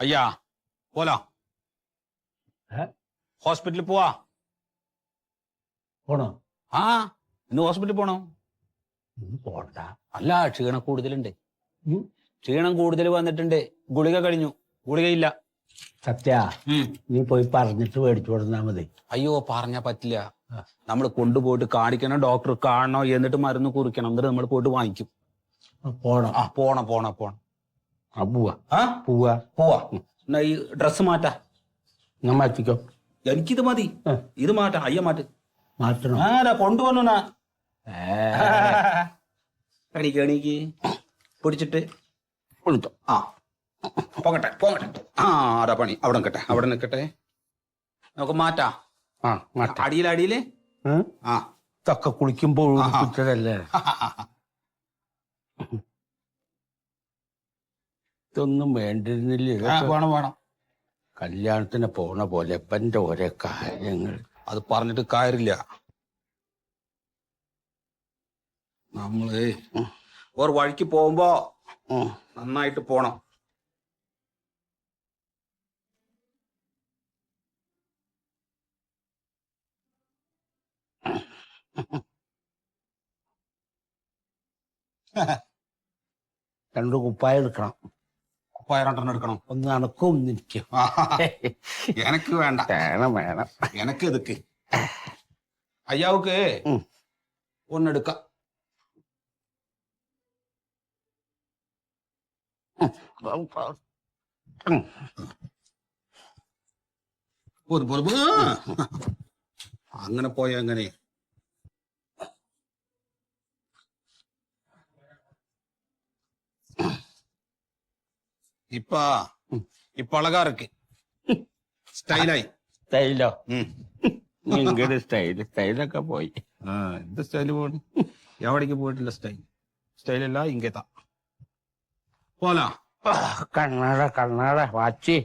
അയ്യാ പോലാ ഹോസ്പിറ്റലിൽ പോവാ. പോണോ? ആ ഇന്ന് ഹോസ്പിറ്റലിൽ പോണോ? പോണ്ട. അല്ല ക്ഷീണം കൂടുതലുണ്ട്. ക്ഷീണം കൂടുതൽ വന്നിട്ടുണ്ട്. ഗുളിക കഴിഞ്ഞു, ഗുളികയില്ല. സത്യ നീ പോയി പറഞ്ഞിട്ട് മേടിച്ചു കൊടുത്താ മതി. അയ്യോ പറഞ്ഞാ പറ്റില്ല. നമ്മൾ കൊണ്ടുപോയിട്ട് കാണിക്കണം, ഡോക്ടർ കാണണോ, എന്നിട്ട് മരുന്ന് കുറിക്കണം, എന്നിട്ട് നമ്മൾ പോയിട്ട് വാങ്ങിക്കും. പോണം. ആ പോണം പോണം പോണം. പോവാ. ആ പോവാ. പോവാ. എന്നാ ഈ ഡ്രസ് മാറ്റാ. ഞാൻ മാറ്റിക്കോ. എനിക്കിത് മതി. ഇത് മാറ്റാ. അയ്യ മാറ്റ്. മാറ്റണം. ആരാ കൊണ്ടുവന്നാ എണീക്ക് എണീക്ക് പിടിച്ചിട്ട് കൊളുത്തോ. ആ പോകട്ടെ പോകട്ടെ. ആ അതാ പണി. അവിടെ നിൽക്കട്ടെ, അവിടെ നിൽക്കട്ടെ. നമുക്ക് മാറ്റാ. ആ മാറ്റ. അടിയിൽ അടിയില്. ആ ഇതൊക്കെ കുളിക്കുമ്പോൾ ഒഴിപ്പിച്ചതല്ലേ. ഇതൊന്നും വേണ്ടിരുന്നില്ല. വേണം വേണം. കല്യാണത്തിന് പോണ പോലെ എപ്പന്റെ ഓരോ കാര്യങ്ങൾ. അത് പറഞ്ഞിട്ട് കാര്യമില്ല. നമ്മള് ഒരു വഴിക്ക് പോകുമ്പോ നന്നായിട്ട് പോണം. രണ്ടു കുപ്പായം എടുക്കണം. കുപ്പായ രണ്ടെണ്ണം എടുക്കണം. ഒന്ന് അണക്കും ഒന്ന് നിൽക്കും. എനക്ക് വേണ്ട. വേണം വേണം. എനക്ക് ഇതൊക്കെ അയ്യാവുക്ക് ഒന്നെടുക്കാം. അങ്ങനെ പോയ അങ്ങനെ ഇപ്പൊ അഴകാ ഇருக்கு. സ്റ്റൈലായി. സ്റ്റൈലോ? നിങ്ങളുടെ സ്റ്റൈലൊക്കെ പോയി. എന്ത് സ്റ്റൈല് പോണു? എവിടേക്ക് പോയിട്ടില്ല. സ്റ്റൈലല്ല ഇങ്ങേത്താ പോലാ. കണ്ണാട വാച്ച്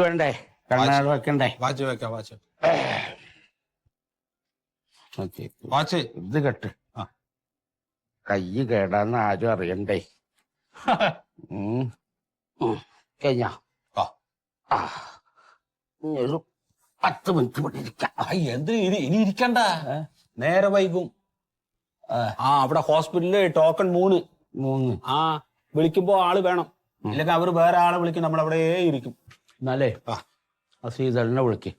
വേണ്ടേ? കണ്ണാട വെക്കണ്ടേ? വാച്ച് വെക്കാം. വാച്ച് ഇത് കെട്ട്. കൈ കേടാന്ന് ആരും അറിയണ്ടേ. കഴിഞ്ഞാ ഒരു 10 മിനിറ്റ് കൂടി ഇരിക്കാം. എന്ത് ഇനി ഇരിക്കണ്ട, നേരെ വൈകും. അവിടെ ഹോസ്പിറ്റലില് ടോക്കൺ 3. ആ വിളിക്കുമ്പോ ആള് വേണം, ഇല്ലെങ്കിൽ അവര് വേറെ ആളെ വിളിക്കും. നമ്മളവിടെ ഇരിക്കും. എന്നാലേ ആ സീതളിനെ വിളിക്ക്.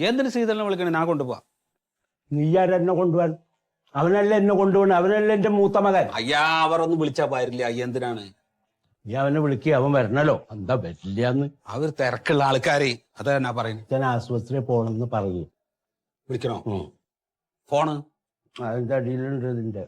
എന്തിനു സീതളിനെ വിളിക്കണേ? ഞാൻ കൊണ്ടുപോവാ. നീയാരെന്നെ കൊണ്ടുപോകാൻ? അവനല്ല എന്നെ കൊണ്ടുപോകണം. അവനല്ല എന്റെ മൂത്ത മകൻ. അയ്യാ അവരൊന്നും വിളിച്ചാ പാരില്ല. എന്തിനാണ്? നീ അവനെ വിളിക്കുക. അവൻ വരണല്ലോ. എന്താ വരില്ലാന്ന്? അവർ തിരക്കുള്ള ആൾക്കാരെ. അതാ ഞാൻ പറയുന്നത്. ഞാൻ ആശുപത്രിയിൽ പോണെന്ന് പറയൂ. വിളിക്കണോ? ഫോണ് അതിന്റെ അടിയിലുണ്ട് ഇതിന്റെ.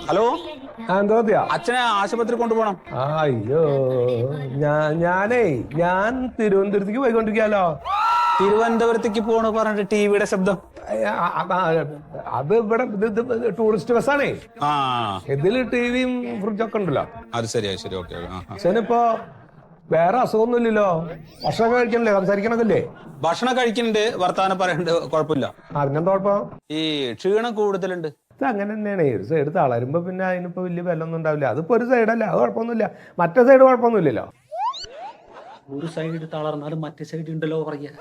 ഹലോ, എന്തോത്തിയാ? അച്ഛനെ ആശുപത്രി കൊണ്ടുപോകണം. അയ്യോ, ഞാൻ തിരുവനന്തപുരത്തേക്ക് പോയിക്കൊണ്ടിരിക്കാലോ. തിരുവനന്തപുരത്തേക്ക് പോണു പറഞ്ഞിട്ട് ടിവിയുടെ ശബ്ദം. അത് ഇവിടെ ടൂറിസ്റ്റ് ബസ്സാണേ. ഇതില് ടിവിയും ഫ്രിഡ്ജൊക്കെ ഉണ്ടല്ലോ. അത് ശരിയായി. ശരി, ഓക്കെ. അച്ഛനിപ്പോ വേറെ അസുഖമൊന്നുമില്ലല്ലോ. ഭക്ഷണം കഴിക്കണല്ലേ? സംസാരിക്കണതല്ലേ? ഭക്ഷണം കഴിക്കുന്നുണ്ട്, വർത്താനം പറയണ്ട്, കുഴപ്പമില്ല. അതിനെന്താ കുഴപ്പം? ഈ ക്ഷീണം കൂടുതലുണ്ട്. ഇത് അങ്ങനെ തന്നെയാണ്. ഒരു സൈഡ് തളരുമ്പോ പിന്നെ അതിനിപ്പോ വലിയ വിലൊന്നും ഉണ്ടാവില്ല. അതിപ്പോ ഒരു സൈഡല്ല, അത് കുഴപ്പമൊന്നുമില്ല. മറ്റേ സൈഡ് കുഴപ്പമൊന്നുമില്ലല്ലോ. ഒരു സൈഡ് തളർന്നാലും മറ്റേ സൈഡ് ഉണ്ടല്ലോ പറയാ.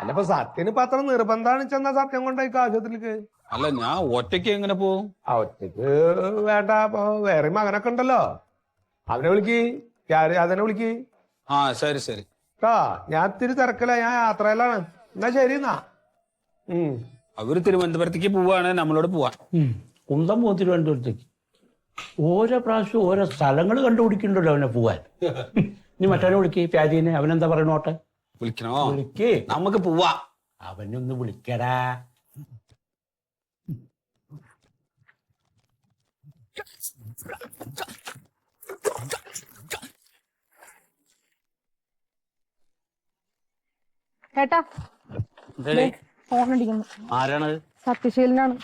അല്ലപ്പോ സത്യന് ഇപ്പൊ അത്ര നിർബന്ധമാണ് ചെന്നാ സത്യം കൊണ്ടായിക്കോ ആശുപത്രിക്ക്. അല്ല, ഞാൻ ഒറ്റയ്ക്ക് എങ്ങനെ പോവും? ഒറ്റക്ക് വേണ്ട, വേറെ മകനൊക്കെ ഉണ്ടല്ലോ. അവനെ വിളിക്ക്. അതിനെ വിളിക്ക്. ശരി ശരി. ഞാൻ ഇത്തിരി തിരക്കില്ല, ഞാൻ യാത്രയിലാണ്. എന്നാ ശരി. എന്നാ അവര് തിരുവനന്തപുരത്തേക്ക് പോവാണ്, നമ്മളോട് പോവാ. കുന്തം പോകും തിരുവനന്തപുരത്തേക്ക്. ഓരോ പ്രാവശ്യം ഓരോ സ്ഥലങ്ങൾ കണ്ടുപിടിക്കണ്ടല്ലോ അവനെ പോവാൻ. ഇനി മറ്റവനെ വിളിക്ക്, പ്യാജീനെ. അവനെന്താ പറയണോട്ടെ? വിളിക്കണോ? വിളിക്ക്. നമുക്ക് പോവാ. അവനൊന്ന് വിളിക്കടാ. ഏട്ടാ ഫോൺ അടിക്കുന്നു. ആരാണത്? സത്യശീലനാണ്.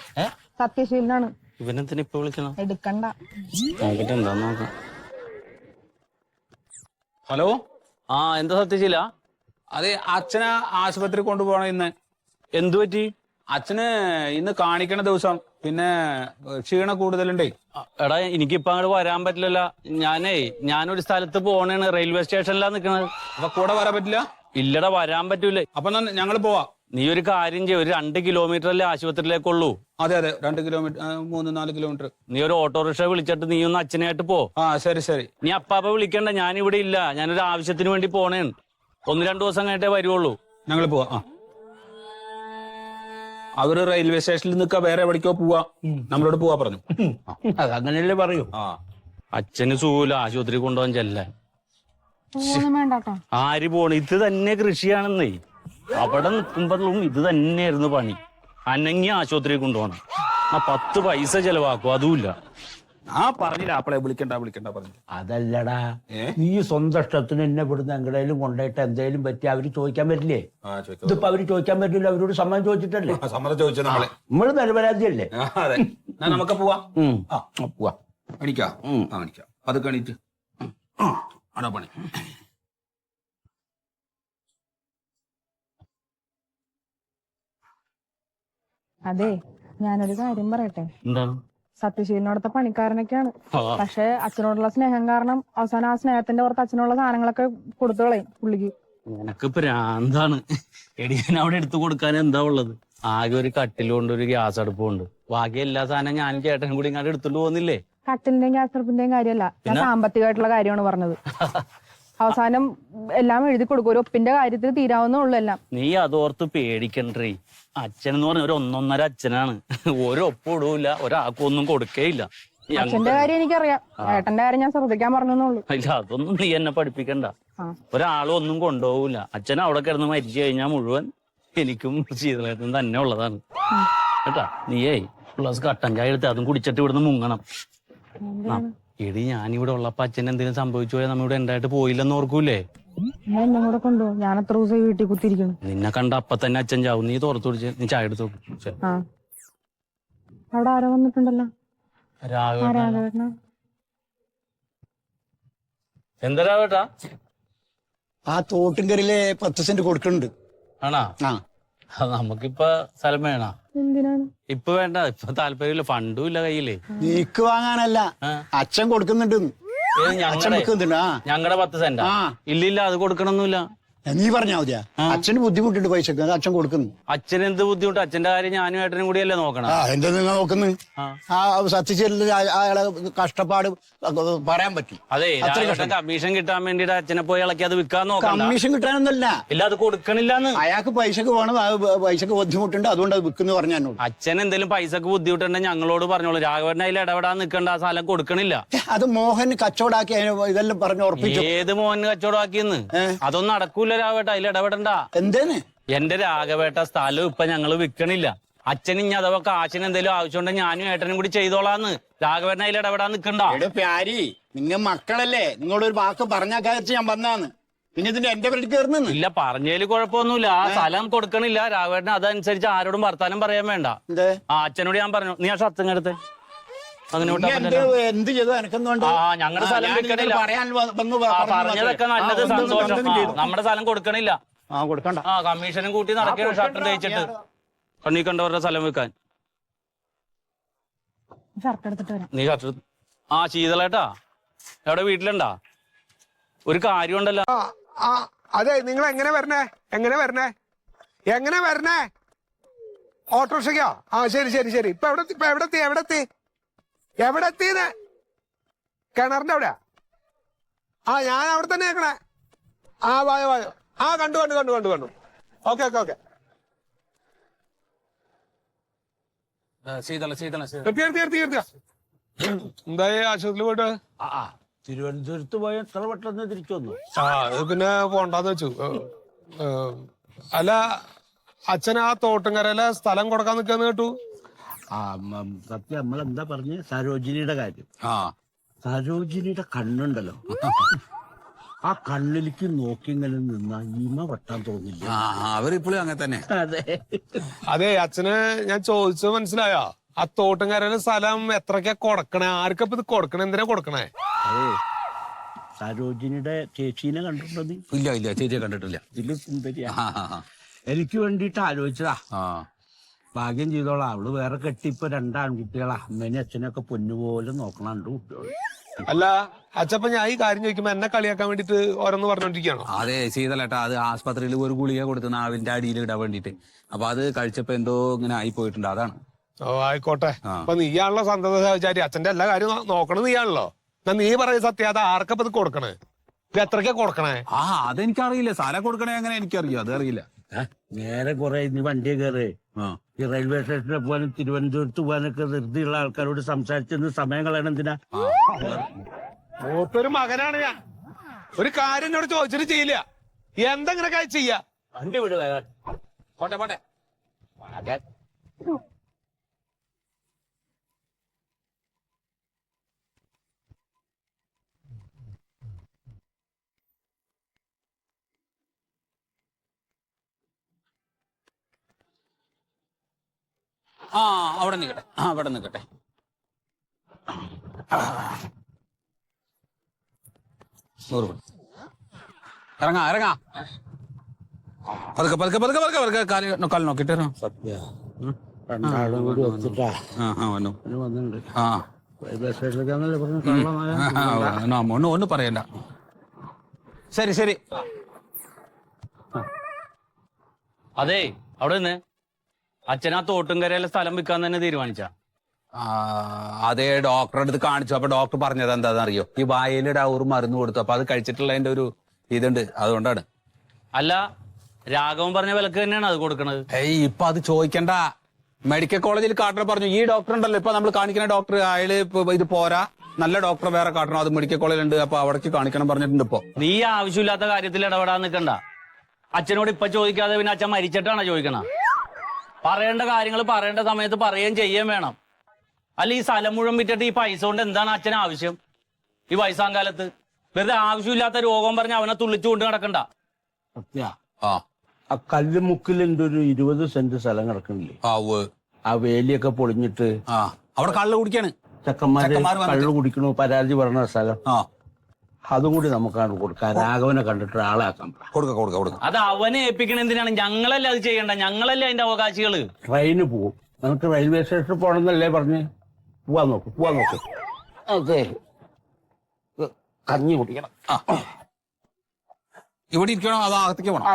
സത്യശീലനാണ്. ഇവനെന്തിനാ ഇപ്പൊ വിളിക്കണം? എടുക്കണ്ട. നോക്കട്ടെ എന്താ നോക്കാം. ഹലോ, ആ എന്താ സത്യശീല? അതെ, അച്ഛനെ ആശുപത്രി കൊണ്ടുപോകണം ഇന്ന്. എന്തു പറ്റി? അച്ഛന് ഇന്ന് കാണിക്കണ ദിവസം, പിന്നെ ക്ഷീണ കൂടുതലുണ്ടേ. എടാ എനിക്കിപ്പോ അങ്ങോട്ട് വരാൻ പറ്റില്ലല്ലോ. ഞാനൊരു സ്ഥലത്ത് പോണേണ്, റെയിൽവേ സ്റ്റേഷനിലാ നിക്കണത്. അപ്പൊ കൂടെ വരാൻ പറ്റില്ല? ഇല്ലടാ, വരാൻ പറ്റൂലേ. അപ്പൊ ഞങ്ങൾ പോവാ. നീ ഒരു കാര്യം ചെയ്യ, ഒരു 2 കിലോമീറ്റർ അല്ലേ ആശുപത്രിയിലേക്കുള്ളൂ. അതെ 2 കിലോമീറ്റർ, 3-4 കിലോമീറ്റർ. നീ ഒരു ഓട്ടോറിക്ഷ വിളിച്ചിട്ട് നീ ഒന്ന് അച്ഛനായിട്ട് പോ. ആ ശരി. നീ അപ്പാപ്പ വിളിക്കണ്ട, ഞാനിവിടെ ഇല്ല. ഞാനൊരു ആവശ്യത്തിന് വേണ്ടി പോണേണ്. 1-2 ദിവസം കഴിഞ്ഞിട്ടേ വരുവുള്ളൂ. ഞങ്ങൾ പോവാ. അവര് റെയിൽവേ സ്റ്റേഷനിൽ നിൽക്കാ, വേറെ എവിടേക്കോ പോവാ. നമ്മളോട് പോവാ പറഞ്ഞു. അതങ്ങനെയല്ലേ പറയൂ. അച്ഛന് സൂല, ആശുപത്രി കൊണ്ടുപോകാൻ ചെല്ലാൻ. വേണ്ടാട്ടോ. ആര് പോണ്? ഇത് തന്നെ കൃഷിയാണെന്നേ. അവിടെ നിൽക്കുമ്പോഴും ഇത് തന്നെയായിരുന്നു പണി. അനങ്ങി ആശുപത്രി കൊണ്ടുപോകണം. 10 പൈസ ചെലവാക്കും, അതുമില്ല. പറഞ്ഞില്ല ആപ്പിളെ വിളിക്കണ്ട പറഞ്ഞു. അതല്ലടാ, നീ സ്വന്തം ഇഷ്ടത്തിന് എന്നെ ഇവിടുന്ന് എങ്ങടേലും കൊണ്ടുപോയിട്ട് എന്തേലും പറ്റി അവര് ചോദിക്കാൻ പറ്റില്ലേ? ഇതിപ്പോ അവര് ചോദിക്കാൻ പറ്റില്ല, അവരോട് സമ്മതം ചോദിച്ചിട്ടല്ലേ? സമ്മതം ചോദിച്ചു നമ്മള് നിരപരാധിയല്ലേ? അതെ, നമുക്ക് പോവാ. പോവാ. അടിക്കാം അത് കണിട്ട് അടാ പണി. അതെ, ഞാനൊരു കാര്യം പറയട്ടെ. എന്താണ്? സത്യശീലനോടത്തെ പണിക്കാരനൊക്കെയാണ്. പക്ഷെ അച്ഛനോടുള്ള സ്നേഹം കാരണം അവസാനം ആ സ്നേഹത്തിന്റെ പുറത്ത് അച്ഛനുള്ള സാധനങ്ങളൊക്കെ കൊടുത്തു കളയും പുള്ളിക്ക്. നിനക്ക് പ്രാന്താണ്. എടി, ഞാൻ അവിടെ എടുത്തു കൊടുക്കാൻ എന്താ ഉള്ളത്? ആകെ ഒരു കട്ടിലുണ്ട്, ഒരു ഗ്യാസ് അടുപ്പുണ്ട്. ബാക്കി എല്ലാ സാധനം ഞാനും ചേട്ടനും കൂടി ഇങ്ങോട്ട് എടുത്തോണ്ട് പോകുന്നില്ലേ? കട്ടിലിന്റെയും ഗ്യാസ് അടുപ്പിന്റെയും കാര്യമല്ല, ഞാൻ സാമ്പത്തികമായിട്ടുള്ള കാര്യമാണ് പറഞ്ഞത്. അവസാനം എല്ലാം എഴുതി കൊടുക്കും, ഒരു ഒപ്പിന്റെ കാര്യത്തിൽ തീരാവുന്നുള്ളൂ എല്ലാം. നീ അതോർത്ത് പേടിക്കണ്ടേ. അച്ഛൻ എന്ന് പറഞ്ഞ ഒരു 1.5 അച്ഛനാണ്. ഒരൊപ്പം ഇടൂല, ഒരാൾക്കൊന്നും കൊടുക്കേയില്ല. അച്ഛന്റെ കാര്യം എനിക്കറിയാം, ഏട്ടന്റെ കാര്യം ഞാൻ ശ്രദ്ധിക്കാൻ പറഞ്ഞെന്നുള്ളൂ. ഇല്ല, അതൊന്നും നീ എന്നെ പഠിപ്പിക്കണ്ട. ഒരാളും ഒന്നും കൊണ്ടുപോകില്ല. അച്ഛൻ അവിടെ കിടന്ന് മരിച്ചു കഴിഞ്ഞാൽ മുഴുവൻ എനിക്കും ശീതളേട്ടനും തന്നെ ഉള്ളതാണ് കേട്ടാ. നീയേ പ്ലസ് കട്ടൻ ചായ എടുത്ത് അതും കുടിച്ചിട്ട് ഇവിടുന്ന് മുങ്ങണം. എടി, ഞാനിവിടെ ഉള്ളപ്പോ അച്ഛൻ എന്തെങ്കിലും സംഭവിച്ചു പോയാൽ നമ്മളിവിടെ ഉണ്ടായിട്ട് പോയില്ലെന്ന് ഓർക്കൂലേ? എന്നെ കൂടെ കൊണ്ടുപോകും. ഞാൻ എത്ര ദിവസം വീട്ടിൽ കുത്തിയിരിക്കുന്നു. നിന്നെ കണ്ട അപ്പൊ തന്നെ അച്ഛൻ ചാവും. നീ തുറച്ചു പിടിച്ച് നീ ചായ എടുത്തു. അവിടെ ആരോ വന്നിട്ടുണ്ടല്ലോ. രാഘവേട്ട. എന്താ രാഘവേട്ടാ? ആ തോട്ടുംകരയിലെ 10 സെന്റ് കൊടുക്കുന്നുണ്ട്. ആണാ? നമുക്കിപ്പൊ സ്ഥലം വേണ? എന്തിനാണ്? ഇപ്പൊ വേണ്ട, ഇപ്പൊ താല്പര്യമില്ല, ഫണ്ടും ഇല്ല കയ്യില്. നീക്ക് വാങ്ങാനല്ല, അച്ഛൻ കൊടുക്കുന്നുണ്ട്. ഞങ്ങളുടെ 10 സെന്റാ? ഇല്ലില്ല, അത് കൊടുക്കണമൊന്നുമില്ല. നീ പറഞ്ഞാ മതിയാ, അച്ഛന് ബുദ്ധിമുട്ടുണ്ട് പൈസക്ക്, അത് അച്ഛൻ കൊടുക്കുന്നു. അച്ഛന് എന്ത് ബുദ്ധിമുട്ട്? അച്ഛന്റെ കാര്യം ഞാനും ഏട്ടനും കൂടിയല്ലേ നോക്കണം. എന്താ നിങ്ങൾ നോക്കുന്നത്? ആ സത്യശീല അയാളെ കഷ്ടപ്പാട് പറയാൻ പറ്റും. അതെ, കമ്മീഷൻ കിട്ടാൻ വേണ്ടിട്ട് അച്ഛനെ പോയി ഇളക്കി അത് വിൽക്കാൻ നോക്കാം. കമ്മീഷൻ കിട്ടാനൊന്നല്ല, ഇല്ല അത് കൊടുക്കണില്ലാന്ന്. അയാൾക്ക് പൈസക്ക് വേണം, പൈസക്ക് ബുദ്ധിമുട്ടുണ്ട്, അതുകൊണ്ട് അത് വിൽക്കുന്നു പറഞ്ഞു എന്നോട്. അച്ഛൻ എന്തെങ്കിലും പൈസക്ക് ബുദ്ധിമുട്ടുണ്ടെങ്കിൽ ഞങ്ങളോട് പറഞ്ഞോളൂ. രാഘവൻ അതിൽ ഇടപെടാൻ നിൽക്കേണ്ട, ആ സ്ഥലം കൊടുക്കണില്ല. അത് മോഹൻ കച്ചവടാക്കി ഇതെല്ലാം പറഞ്ഞു ഉറപ്പിച്ചു. ഏത് മോഹൻ കച്ചവടാക്കിയെന്ന്? അതൊന്നും നടക്കൂല രാഘവേട്ട, അതിൽ ഇടപെടണ്ട. എന്തേന്ന്? എന്റെ രാഘവേട്ട സ്ഥലം ഇപ്പൊ ഞങ്ങള് വിൽക്കണില്ല. അച്ഛൻ ഇനി അഥവാ കാശിന് എന്തെങ്കിലും ആവശ്യമുണ്ടെങ്കിൽ ഞാനും ഏട്ടനും കൂടി ചെയ്തോളാന്ന്. രാഘവേട്ടൻ അതിൽ ഇടപെടാൻ നിൽക്കണ്ട. പ്യാരി, നിങ്ങൾ മക്കളല്ലേ, നിങ്ങളൊരു വാക്ക് പറഞ്ഞാൽ ഞാൻ വന്നാന്ന്, പിന്നെ ഇതിന്റെ എന്റെ പേരിൽ കയറുന്നു. ഇല്ല, പറഞ്ഞതില് കുഴപ്പമൊന്നുമില്ല. ആ സ്ഥലം കൊടുക്കണില്ല രാഘവേട്ടൻ. അതനുസരിച്ച് ആരോടും വർത്താനം പറയാൻ വേണ്ട. ആ അച്ഛനോട് ഞാൻ പറഞ്ഞു. നീ ആ ഷർത്തും എടുത്ത് എന്ത് ചെയ്തു എനക്കൊന്നും ഞങ്ങളുടെ സ്ഥലം വിൽക്കണില്ല. പറഞ്ഞതൊക്കെ നല്ലത്, സന്തോഷം. നമ്മുടെ സ്ഥലം കൊടുക്കണില്ല. കൊടുക്കണ്ട. കമ്മീഷനും കൂട്ടി നടക്കുകയാണ് ഷർട്ടും തയ്ച്ചിട്ട്. കണ്ണീ കണ്ടവരുടെ സ്ഥലം വെക്കാൻ. നീ ഷർട്ട് ശീതളേട്ടാ എവിടെ? വീട്ടിലുണ്ടാ? ഒരു കാര്യം ഉണ്ടല്ലോ. അതെ, നിങ്ങൾ എങ്ങനെ വരണേ? ഓട്ടോറിക്ഷയ്ക്കോ? ശരി. ഇപ്പൊ എവിടെ എത്തിന്ന്? കിണറിന്റെ അവിടെ? ഞാൻ അവിടെ തന്നെ നിൽക്കണേ. വായോ. കണ്ടു. ഓക്കെ. എന്തായി ആശുപത്രിയിൽ പോയിട്ട്? തിരുവനന്തപുരത്ത് പോയ എത്ര പെട്ടെന്ന് തിരിച്ചു വന്നു? പിന്നെ പോണ്ടാന്ന് വെച്ചു. അല്ല, അച്ഛൻ ആ തോട്ടുംകരയിലെ സ്ഥലം കൊടുക്കാൻ നിൽക്കാന്ന് കേട്ടു. സത്യം നമ്മളെന്താ പറഞ്ഞ് സരോജിനിയുടെ കാര്യം. സരോജിനിയുടെ കണ്ണുണ്ടല്ലോ, ആ കണ്ണിലേക്ക് നോക്കി ഇങ്ങനെ നിന്നാ ഇമ വെട്ടാൻ തോന്നില്ല. അവരിപ്പോഴും അങ്ങനെ തന്നെ. അതെ. അതെ അച്ഛന് ഞാൻ ചോദിച്ചത് മനസ്സിലായോ? ആ തോട്ടുംകരയിലെ സ്ഥലം എത്രക്കാ കൊടുക്കണേ? ആർക്കപ്പ ഇത് കൊടുക്കണേ? എന്തിനാ കൊടുക്കണേ? അതെ, സരോജിനിയുടെ ചേച്ചീനെ കണ്ടിട്ടുണ്ടോ നീ? ഇല്ല ഇല്ല, ചേച്ചിയെ കണ്ടിട്ടില്ല. ഇതില് സുന്ദരിയാ. എനിക്ക് വേണ്ടിട്ട് ആലോചിച്ചതാ. ഭാഗ്യം ചെയ്തോളാം, അവള് വേറെ കെട്ടിപ്പോ 2 ആൺകുട്ടികളാ. അമ്മേനെ അച്ഛനൊക്കെ പൊന്നുപോലെ നോക്കണം 2 കുട്ടികൾ. അല്ല അച്ഛപ്പ ഞാൻ ഈ കാര്യം ചോദിക്കുമ്പോ എന്നെ കളിയാക്കാൻ വേണ്ടിട്ട് ഓരോന്ന് പറഞ്ഞോണ്ടിരിക്കുകയാണോ? അതെ ശീതലേട്ടാ, അത് ആസ്പത്രിയിൽ ഒരു ഗുളിക കൊടുത്ത് നാവിന്റെ അടിയിൽ ഇടാൻ വേണ്ടിട്ട്. അപ്പൊ അത് കഴിച്ചപ്പോ എന്തോ ഇങ്ങനെ ആയി പോയിട്ടുണ്ട്, അതാണ്. ഓ ആയിക്കോട്ടെ. അപ്പൊ നീയാണല്ലോ സന്തത സഹചാരി, അച്ഛന്റെ എല്ലാ കാര്യം നോക്കണത് നീയാണല്ലോ. എന്നാ നീ പറയുന്ന സത്യം, അത് ആർക്കപ്പ ഇത് കൊടുക്കണേ? ഇത് എത്രക്കാ കൊടുക്കണേ? അതെനിക്കറിയില്ല. സ്ഥലം കൊടുക്കണേ എങ്ങനെ എനിക്കറിയോ, അത് അറിയില്ല. നേരെ കുറെ നീ വണ്ടിയെ കയറി ഈ റെയിൽവേ സ്റ്റേഷനിൽ പോകാനും തിരുവനന്തപുരത്ത് പോകാനൊക്കെ ധൃതിയുള്ള ആൾക്കാരോട് സംസാരിച്ചെന്ന് സമയം കളയണം എന്തിനാ? മൂത്തൊരു മകനാണ് ഞാൻ. ഒരു കാര്യം എന്നോട് ചോദിച്ചിട്ട് ചെയ്യില്ല. എന്തെങ്ങനെ ചെയ്യാ? വണ്ടി വിട് വേഗം. പോട്ടെ പോട്ടെ. അവിടെ നിൽക്കട്ടെ. അവിടെ നിൽക്കട്ടെ. ഇറങ്ങാ ഇറങ്ങാ. പതുക്കെ പതുക്കെ പതുക്കെ പതുക്കെ പതുക്കെ കാല് നോക്കിട്ട്. രണ്ടാളും കൂടി ഒത്തിട്ടാ വന്നിട്ടുണ്ട്. റെയിൽവേ സ്റ്റേഷനിലേക്കാന്നല്ലേ പറഞ്ഞു. ഒന്നും പറയണ്ട. ശരി ശരി. അതെ, അവിടെ നിന്ന് അച്ഛനാ തോട്ടുംകരയിലെ സ്ഥലം വിൽക്കാൻ തന്നെ തീരുമാനിച്ച. അതേ, ഡോക്ടറെ അടുത്ത് കാണിച്ചു. അപ്പൊ ഡോക്ടർ പറഞ്ഞത് എന്താണെന്നറിയോ? ഈ വായയില് ഡൗർ മരുന്ന് കൊടുത്തു. അപ്പൊ അത് കഴിച്ചിട്ടുള്ളതിന്റെ ഒരു ഇതുണ്ട്, അതുകൊണ്ടാണ്. അല്ല, രാഘവൻ പറഞ്ഞ വിലക്ക് തന്നെയാണ് അത് കൊടുക്കണത്. ഇപ്പൊ അത് ചോദിക്കണ്ട. മെഡിക്കൽ കോളേജിൽ കാട്ടണ പറഞ്ഞു. ഈ ഡോക്ടർ ഉണ്ടല്ലോ ഇപ്പൊ നമ്മൾ കാണിക്കുന്ന ഡോക്ടർ, അയാള് ഇപ്പൊ ഇത് പോരാ, നല്ല ഡോക്ടറെ വേറെ കാട്ടണം, അത് മെഡിക്കൽ കോളേജിലുണ്ട്, അപ്പൊ അവിടേക്ക് കാണിക്കണം പറഞ്ഞിട്ടുണ്ട്. ഇപ്പൊ നീ ആവശ്യമില്ലാത്ത കാര്യത്തിൽ ഇടപെടാൻ നിൽക്കണ്ട. അച്ഛനോട് ഇപ്പൊ ചോദിക്കാതെ പിന്നെ അച്ഛൻ മരിച്ചിട്ടാണ് ചോദിക്കണ. പറയേണ്ട കാര്യങ്ങൾ പറയേണ്ട സമയത്ത് പറയുകയും ചെയ്യുകയും വേണം. അല്ല, ഈ സ്ഥലം മുഴുവൻ വിറ്റിട്ട് ഈ പൈസ കൊണ്ട് എന്താണ് അച്ഛന് ആവശ്യം? ഈ വയസ്സാം കാലത്ത് വെറുതെ ആവശ്യമില്ലാത്ത രോഗം പറഞ്ഞ് അവനെ തുള്ളിച്ചു കൊണ്ട് നടക്കണ്ട. സത്യ, ആ കല്ലുമുക്കിലുണ്ട് ഒരു 20 സെന്റ് സ്ഥലം കിടക്കണില്ലേ? ആ വേലിയൊക്കെ പൊളിഞ്ഞിട്ട് അവിടെ കള്ള് കുടിക്കാണ് ചെക്കന്മാര് കള്ളു കുടിക്കണു പരാതി പറഞ്ഞ സ്ഥലം. അതും കൂടി നമുക്കാണ് കൊടുക്കാം. രാഘവനെ കണ്ടിട്ട് ആളെ ആക്കാൻ കൊടുക്ക. അത് അവനെ ഏൽപ്പിക്കണ എന്തിനാണ്? ഞങ്ങളല്ലേ അത് ചെയ്യണ്ട, ഞങ്ങളല്ലേ അതിന്റെ അവകാശികള്. ട്രെയിന് പോവും, നമുക്ക് റെയിൽവേ സ്റ്റേഷനിൽ പോകണമെന്നല്ലേ പറഞ്ഞ് പോവാൻ നോക്ക്. അതെ, കഞ്ഞി കുടിക്കണം. ഇവിടെ ഇരിക്കണോ അതോ അകത്തേക്ക് പോകണം?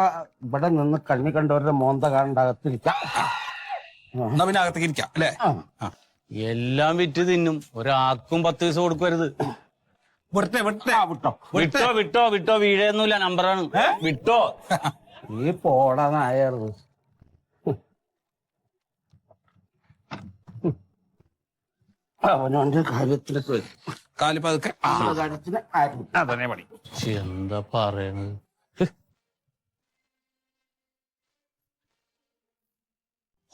ഇവിടെ നിന്ന് കണ്ണി കണ്ടവരുടെ മോന്ത കാണേണ്ട അകത്തിരിക്കാം. എന്നാ പിന്നെ അകത്തേക്ക് ഇരിക്കാം അല്ലേ? എല്ലാം വിറ്റ് തിന്നും, ഒരാൾക്കും 10 പൈസ കൊടുക്കരുത്. വിട്ടോ വീഴൊന്നുമില്ല, നമ്പറാണ്. വിട്ടോ. ഈ പോടാ നായർ. അവനവന്റെ കാര്യത്തിന് കാലിപ്പതൊക്കെ അതന്നെ പണി. എന്താ പറയണത്?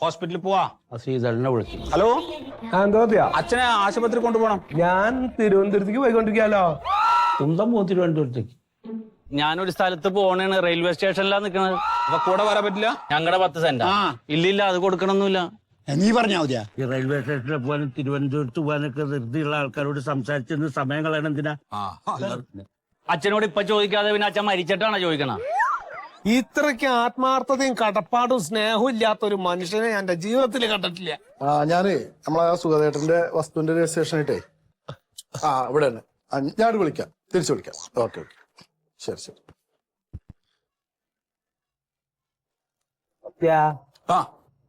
ഹോസ്പിറ്റലിൽ പോവാ. സീതളിനെ വിളിച്ചു. ഹലോ, എന്തോത്തിയാ? അച്ഛനെ ആശുപത്രി കൊണ്ടുപോകണം. ഞാൻ തിരുവനന്തപുരത്തേക്ക് പോയിക്കൊണ്ടിരിക്കാലോ. സ്വന്തം പോകും തിരുവനന്തപുരത്തേക്ക്. ഞാനൊരു സ്ഥലത്ത് പോണേണ്, റെയിൽവേ സ്റ്റേഷനിലാണ് നിക്കണത്. അപ്പൊ കൂടെ വരാൻ പറ്റില്ല? ഞങ്ങളുടെ 10 സെന്റാ. ഇല്ലില്ല, അത് കൊടുക്കണമെന്നില്ല. നീ പറഞ്ഞാ മതിയാ. ഈ റെയിൽവേ സ്റ്റേഷനിൽ പോകാനും തിരുവനന്തപുരത്ത് പോകാനൊക്കെ ധൃതിയുള്ള ആൾക്കാരോട് സംസാരിച്ചെന്ന് സമയം കളയണം എന്തിനാ? അച്ഛനോട് ഇപ്പൊ ചോദിക്കാതെ പിന്നെ അച്ഛൻ മരിച്ചിട്ടാണ് ചോദിക്കണ. ഇത്രയ്ക്ക് ആത്മാർത്ഥതയും കടപ്പാടും സ്നേഹവും ഇല്ലാത്ത ഒരു മനുഷ്യനെ ഞാൻ എന്റെ ജീവിതത്തിൽ കണ്ടിട്ടില്ല. ഞാനേ നമ്മളെ സുഖദേട്ടന്റെ വസ്തുവിന്റെ രജിസ്ട്രേഷൻ ആയിട്ടേ ഇവിടെ തന്നെ ഞാൻ വിളിക്കാം, തിരിച്ചു വിളിക്കാം. ഓക്കെ ശരി.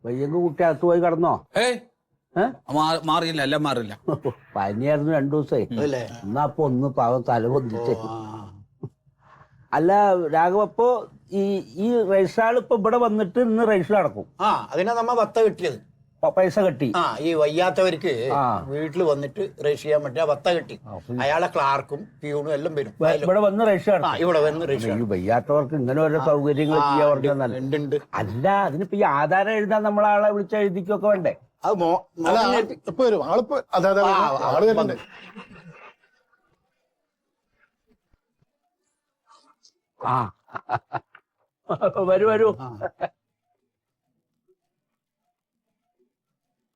വയ്യങ്ക് കുട്ടി അകത്ത് പോയി കിടന്നോ? മാറിയില്ല, എല്ലാം മാറില്ല. പനിയായിരുന്നു 2 ദിവസമായി. എന്നാ അപ്പൊ ഒന്ന് പാവം തല പൊന്തിച്ചേ. അല്ല രാഘവ, അപ്പൊ ഈ രജിസ്ട്രാൾ ഇപ്പൊ ഇവിടെ വന്നിട്ട് ഇന്ന് രജിസ്റ്റർ നടക്കും. അതിനാ നമ്മ വത്ത കിട്ടിയത്. പൈസ കെട്ടി. ഈ വയ്യാത്തവർക്ക് വീട്ടിൽ വന്നിട്ട് രജിസ്റ്റർ ചെയ്യാൻ പറ്റിയ വത്ത കിട്ടി. അയാളെ ക്ലാർക്കും പ്യൂണും എല്ലാം വരും. ഇവിടെ വന്ന് രജിസ്റ്റർ. ഇവിടെ വന്ന് രജിസ്റ്റർ. വയ്യാത്തവർക്ക് ഇങ്ങനെ ഓരോ സൗകര്യങ്ങൾ ചെയ്യാൻ പറഞ്ഞാൽ അല്ല, അതിനിപ്പോ ഈ ആധാരം എഴുതാൻ നമ്മളാളെ വിളിച്ച എഴുതിക്കൊക്കെ വേണ്ടേ? അത് ഇപ്പൊ വരും ആളിപ്പോ. അതെ ആള് വരുന്നുണ്ട്. ആ വരൂ വരൂ.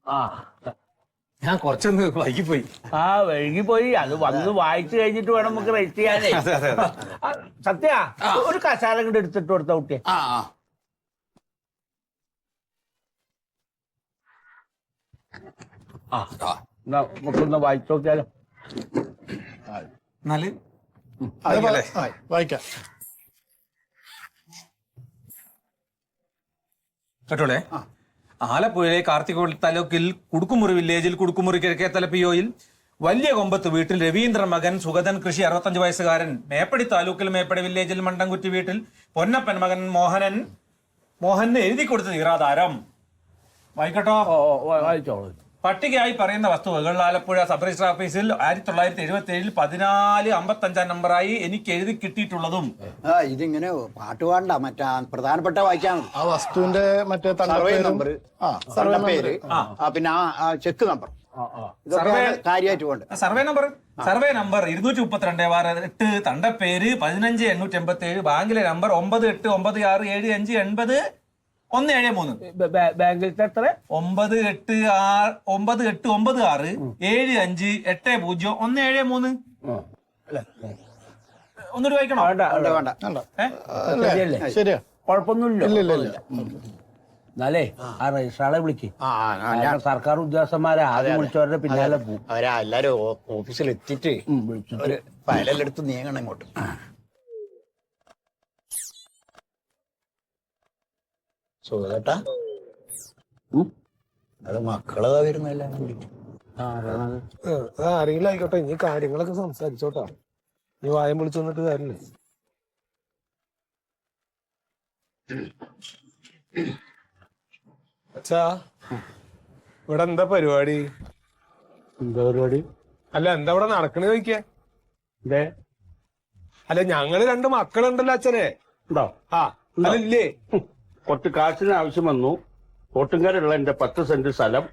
ആ ഞാൻ കുറച്ചൊന്ന് വൈകിപ്പോയി. ആ വൈകിപ്പോയി. അത് വന്ന് വായിച്ചു കഴിഞ്ഞിട്ട് വേണം നമുക്ക് രജിസ്റ്റർ ചെയ്യാനേ. ആ, സത്യ ഒരു കസാല കൊണ്ട് എടുത്തിട്ട് കൊടുത്ത കുട്ടിയെ. ആ ആ എന്നാ നമുക്കൊന്ന് വായിച്ചു നോക്കിയാലോ. എന്നാല് വായിക്കാം. കേട്ടോളെ. ആലപ്പുഴയിലെ കാർത്തികോട് താലൂക്കിൽ കുടുക്കുമുറി വില്ലേജിൽ കുടുക്കുമുറി കിഴക്കേത്തല POയിൽ വലിയ കൊമ്പത്ത് വീട്ടിൽ രവീന്ദ്രൻ മകൻ സുഗതൻ കൃഷി 65 വയസ്സുകാരൻ, മേപ്പടി താലൂക്കിൽ മേപ്പടി വില്ലേജിൽ മണ്ടംകുറ്റി വീട്ടിൽ പൊന്നപ്പൻ മകൻ മോഹന് എഴുതി കൊടുത്ത തീരാധാരം. വായിക്കട്ടോ. വായിച്ചോളൂ. പട്ടികയായി പറയുന്ന വസ്തുവകൾ ആലപ്പുഴ സബ് രജിസ്റ്റർ ഓഫീസിൽ 1977 1455 നമ്പറായി എനിക്ക് എഴുതി കിട്ടിയിട്ടുള്ളതും. ഇതിങ്ങനെ പാട്ട് പാടണ്ട, മറ്റേ പ്രധാനപ്പെട്ട വായിക്കാൻ മതി. ആ വസ്തുവിന്റെ മറ്റേ സർവേ നമ്പർ, സർവേ പേര്, പിന്നെ ആ ചെക്ക് നമ്പർ, ഇതൊക്കെ കാര്യമായിട്ട് വേണ്ട. സർവേ നമ്പർ 232/8, തണ്ടപ്പേര് 15887, ബാങ്കിലെ നമ്പർ 98967580 173. ബാങ്കിലത്തെ എത്ര? 98967580 ഒന്നുകൂടി വായിക്കണോ? വേണ്ട. ശരിയല്ലേ? ശരിയാ, കുഴപ്പമൊന്നുമില്ല. എന്നാലേ ആ രജിസ്ട്രാളെ വിളിക്ക്. സർക്കാർ ഉദ്യോഗസ്ഥന്മാരെ ആദ്യം വിളിച്ചവരുടെ പിന്നാലെ പോകും. അവരാ എല്ലാരും ഓഫീസിൽ എത്തിയിട്ട് വിളിച്ചിട്ട് ഒരു ഫയലെല്ലാം എടുത്ത് നീങ്ങണം ഇങ്ങോട്ട്. സുഖേട്ടാ, അത് മക്കളതാ വരുന്നല്ല. ആരെങ്കിലും ആയിക്കോട്ടെ, ഇനി കാര്യങ്ങളൊക്കെ സംസാരിച്ചോട്ടാ. നീ വായം വിളിച്ചു വന്നിട്ട് കാര്യമില്ല. അച്ഛാ, ഇവിടെ എന്താ പരിപാടി? എന്താ പരിപാടി? അല്ല, എന്താ ഇവിടെ നടക്കണ ചോദിക്കേ? ഇതേ അല്ല, ഞങ്ങള് 2 മക്കളുണ്ടല്ലോ അച്ഛനെ. ഉണ്ടോ? ആ, അല്ലേ കുറച്ച് കാശിന് ആവശ്യം വന്നു. കോട്ടുംകാരുള്ള എന്റെ 10 സെന്റ് സ്ഥലം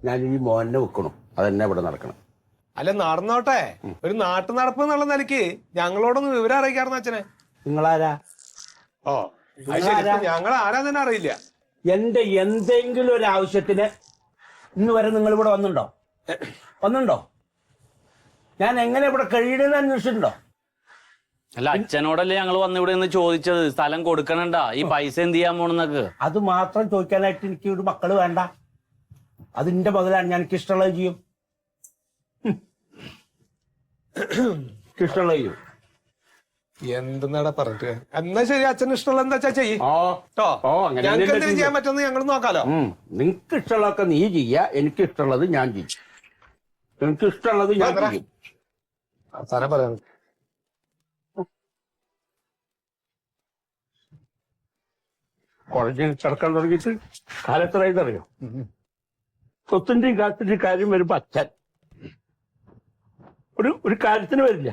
ഞാൻ ഈ മോഹനെ വെക്കണം. അതെന്നെ ഇവിടെ നടക്കണം. അല്ല, നടന്നോട്ടെ. ഒരു നാട്ടു നടപ്പ് എന്നുള്ള നിലയ്ക്ക് ഞങ്ങളോടൊന്ന് വിവരം അറിയിക്കാറുന്ന അച്ഛനെ. നിങ്ങളാരാ? ഓ, ഞങ്ങൾ ആരാ തന്നെ അറിയില്ല. എന്റെ എന്തെങ്കിലും ഒരു ആവശ്യത്തിന് ഇന്ന് വരെ നിങ്ങൾ ഇവിടെ വന്നുണ്ടോ? ഞാൻ എങ്ങനെ ഇവിടെ കഴിയണമെന്ന് അന്വേഷിച്ചിട്ടുണ്ടോ? അല്ല, അച്ഛനോടല്ലേ ഞങ്ങൾ വന്ന് ഇവിടെ നിന്ന് ചോദിച്ചത് സ്ഥലം കൊടുക്കണണ്ട, ഈ പൈസ എന്ത് ചെയ്യാൻ പോണെന്നൊക്കെ. അത് മാത്രം ചോദിക്കാനായിട്ട് എനിക്ക് ഒരു മക്കള് വേണ്ട. അതിന്റെ മകളാണ്. ഞാൻ എനിക്കിഷ്ടമുള്ളത് ചെയ്യും. ഇഷ്ടമുള്ളത് ചെയ്യും. എന്തെന്നാടാ പറഞ്ഞിട്ട്? എന്നാ ശരി, അച്ഛന് ഇഷ്ടമുള്ള എന്താ വെച്ചാ ചെയ്യ്. അങ്ങനെ ഞങ്ങൾക്ക് എന്തെങ്കിലും ചെയ്യാൻ പറ്റുമെന്ന് ഞങ്ങൾ നോക്കാലോ. നിനക്ക് ഇഷ്ടമുള്ളതൊക്കെ നീ ചെയ്യ, എനിക്ക് ഇഷ്ടമുള്ളത് ഞാൻ ചെയ്യും. എനിക്ക് ഇഷ്ടമുള്ളത് ഞാൻ ചെയ്യും. അവസാനം പറയാം. കോളേജിൽ കിടക്കാൻ തുടങ്ങിയിട്ട് കാലത്രയെന്നറിയോ? സ്വത്തിന്റെയും കാത്തിന്റെയും കാര്യം വരുമ്പോ അച്ഛൻ ഒരു കാര്യത്തിന് വരില്ല.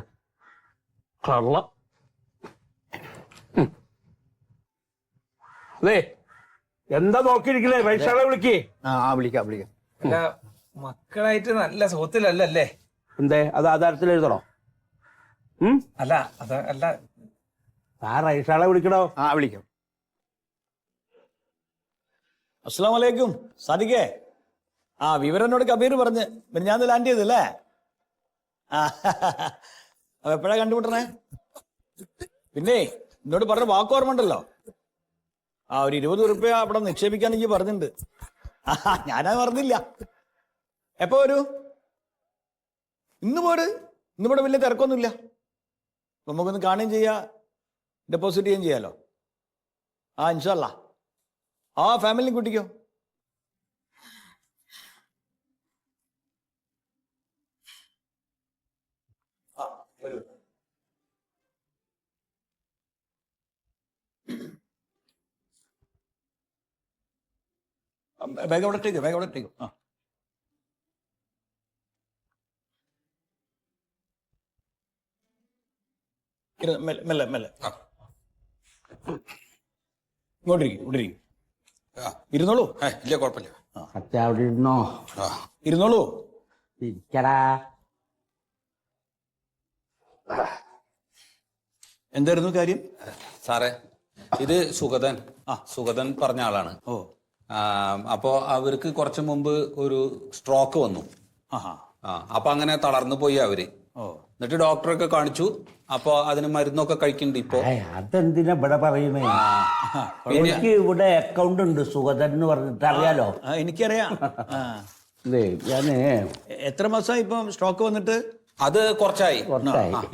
കള്ള. അതെ, എന്താ നോക്കിയിരിക്കണേ? വൈശാളെ വിളിക്കേ. വിളിക്കാം. അല്ല, മക്കളായിട്ട് നല്ല സുഖത്തിലല്ലേ? എന്തേ, അത് ആധാരത്തിൽ എഴുതണോ? അല്ല, അല്ല, ആ റൈസാളെ വിളിക്കണോ? വിളിക്കാം. അസ്സലാമു അലൈക്കും സാദിഖേ. വിവരം എന്നോട് കബീർ പറഞ്ഞ് ഞാൻ ലാൻഡ് ചെയ്തല്ലേ? എപ്പോഴാ കണ്ടുമുട്ടണേ? പിന്നെ എന്നോട് പറഞ്ഞ വാക്ക് ഓർമ്മ ഉണ്ടല്ലോ. ഒരു 20 ഉറുപ്പ്യ അവിടെ നിക്ഷേപിക്കാൻ എനിക്ക് പറഞ്ഞിട്ടുണ്ട്. ഞാനാ പറഞ്ഞില്ല. എപ്പോ വരൂ? ഇന്ന് ഇവിടെ വലിയ തിരക്കൊന്നുമില്ല. നമുക്കൊന്ന് കാണുകയും ചെയ്യാ, ഡെപ്പോസിറ്റ് ചെയ്യുകയും ചെയ്യാലോ. ഇൻഷാ അല്ലാ. ഫാമിലിയും കൂട്ടിക്കോ. ബാഗ് അവിടെ ഇട്ടേക്കോ. മെല്ലെ ഇങ്ങോട്ടിരിക്കും. ഇരുന്നോളൂ. ഇല്ല, കുഴപ്പമില്ല. അവിടെ ഇരുന്നോ? ഇരുന്നോളൂ. ഇരിക്കടാ. എന്തായിരുന്നു കാര്യം? സാറേ ഇത് സുഗതൻ പറഞ്ഞ ആളാണ്. അപ്പോ അവർക്ക് കുറച്ചു മുമ്പ് ഒരു സ്ട്രോക്ക് വന്നു. അപ്പൊ അങ്ങനെ തളർന്നു പോയി അവര്. എന്നിട്ട് ഡോക്ടറൊക്കെ കാണിച്ചു. അപ്പൊ അതിന് മരുന്നൊക്കെ കഴിക്കുന്നുണ്ട് ഇപ്പൊ. അതെന്തിനാ ഇവിടെ പറയുന്നേ? എനിക്ക് ഇവിടെ അക്കൗണ്ട് ഉണ്ട് സുഗതൻ എന്ന് പറഞ്ഞിട്ട്, അറിയാലോ? എനിക്കറിയാം. ഞാന് എത്ര മാസമായി ഇപ്പം സ്ട്രോക്ക് വന്നിട്ട്? അത് കുറച്ചായി.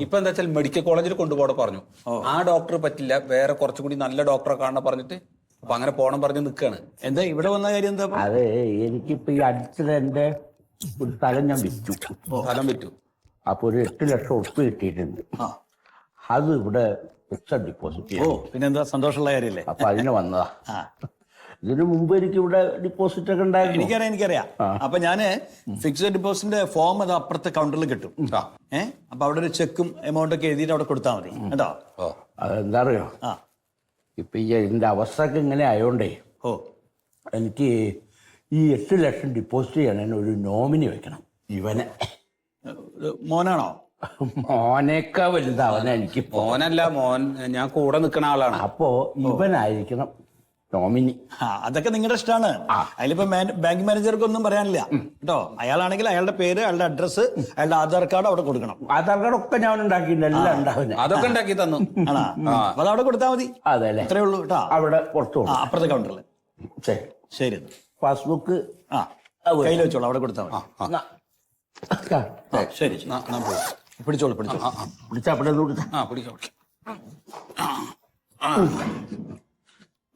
ഇപ്പൊ എന്താ വെച്ചാൽ മെഡിക്കൽ കോളേജിൽ കൊണ്ടുപോകണം പറഞ്ഞു. ആ ഡോക്ടർ പറ്റില്ല, വേറെ കുറച്ചും കൂടി നല്ല ഡോക്ടറെ കാണാൻ പറഞ്ഞിട്ട് അപ്പൊ അങ്ങനെ പോണം പറഞ്ഞ് നിൽക്കാണ്. എന്താ ഇവിടെ വന്ന കാര്യം എന്താ? അതെ, എനിക്കിപ്പോ ഈ അടുത്തിടെ എന്റെ ഒരു സ്ഥലം ഞാൻ വിറ്റു. സ്ഥലം വിറ്റു. അപ്പൊ ഒരു 8 ലക്ഷം ഉറുപ്പ് കിട്ടിയിട്ടുണ്ട്. അത് ഇവിടെ ഫിക്സഡ് ഡിപ്പോസിറ്റ്. പിന്നെന്താ, സന്തോഷമുള്ള കാര്യല്ലേ? അപ്പൊ അതിന് വന്നതാ. ഇതിനു മുമ്പ് എനിക്ക് ഇവിടെ ഡിപ്പോസിറ്റ് ഒക്കെ ഉണ്ടായിരുന്നു. എനിക്കറിയാം. അപ്പൊ ഞാന് ഫിക്സഡ് ഡിപ്പോസിറ്റിന്റെ ഫോം അത് അപ്പുറത്തെ കൗണ്ടറിൽ കിട്ടും. അപ്പൊ അവിടെ ഒരു ചെക്കും എമൗണ്ട് ഒക്കെ എഴുതിയിട്ട് അവിടെ കൊടുത്താൽ മതി കേട്ടോ. അതെന്താ അറിയോ, ഇപ്പൊ ഈ ഇതിന്റെ അവസ്ഥക്ക് ഇങ്ങനെ ആയോണ്ടേ എനിക്ക് ഈ 8 ലക്ഷം ഡിപ്പോസിറ്റ് ചെയ്യാൻ ഒരു നോമിനി വെക്കണം. ഇവനെ മോനാണോ? മോനേക്കാ വലുതാ അവനെ. എനിക്ക് മോനല്ല, മോൻ ഞാൻ കൂടെ നിൽക്കുന്ന ആളാണ്. അപ്പോ ഇവനായിരിക്കണം നോമിനി. അതൊക്കെ നിങ്ങളുടെ ഇഷ്ടമാണ്. അതിലിപ്പോ ബാങ്ക് മാനേജർക്ക് ഒന്നും പറയാനില്ല കേട്ടോ. അയാളാണെങ്കിൽ അയാളുടെ പേര്, അയാളുടെ അഡ്രസ്സ്, അയാളുടെ ആധാർ കാർഡ് അവിടെ കൊടുക്കണം. ആധാർ കാർഡ് ഒക്കെ ഞാൻ ഉണ്ടാക്കിയില്ല, എല്ലാം ഉണ്ടാവുന്ന. അതൊക്കെ ഉണ്ടാക്കി തന്നു. അപ്പൊ അതവിടെ കൊടുത്താൽ മതി. അതെ അല്ലേ? അത്രേ ഉള്ളൂ കേട്ടോ. അവിടെ പുറത്തു അപ്പുറത്തെ കൗണ്ടറിൽ. ശരി ശരി. പാസ്ബുക്ക് കയ്യിൽ വെച്ചോളൂ, അവിടെ കൊടുത്താൽ മതി. ശരി, പിടിച്ചോളൂ. പിടിച്ചാ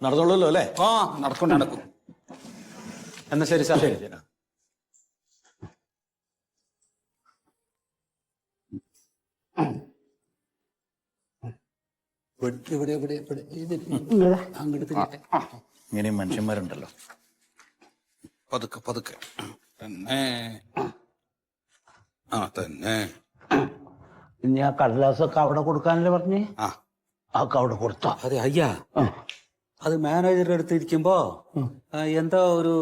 നടന്നോളൂല്ലോ അല്ലേ? നടക്കും. എന്നാ ശരി സാർ. ശരി. ഇങ്ങനെയും മനുഷ്യന്മാരുണ്ടല്ലോ. പതുക്കെ തന്നെ. തന്നെ. ഇനി ആ കടലാസൊക്കെ അവിടെ കൊടുക്കാനല്ലേ പറഞ്ഞേ? ഒക്കെ അവിടെ കൊടുത്തോ? അതെ അയ്യാ, അത് മാനേജറുടെ അടുത്ത് ഇരിക്കുമ്പോ എന്താ ഒരു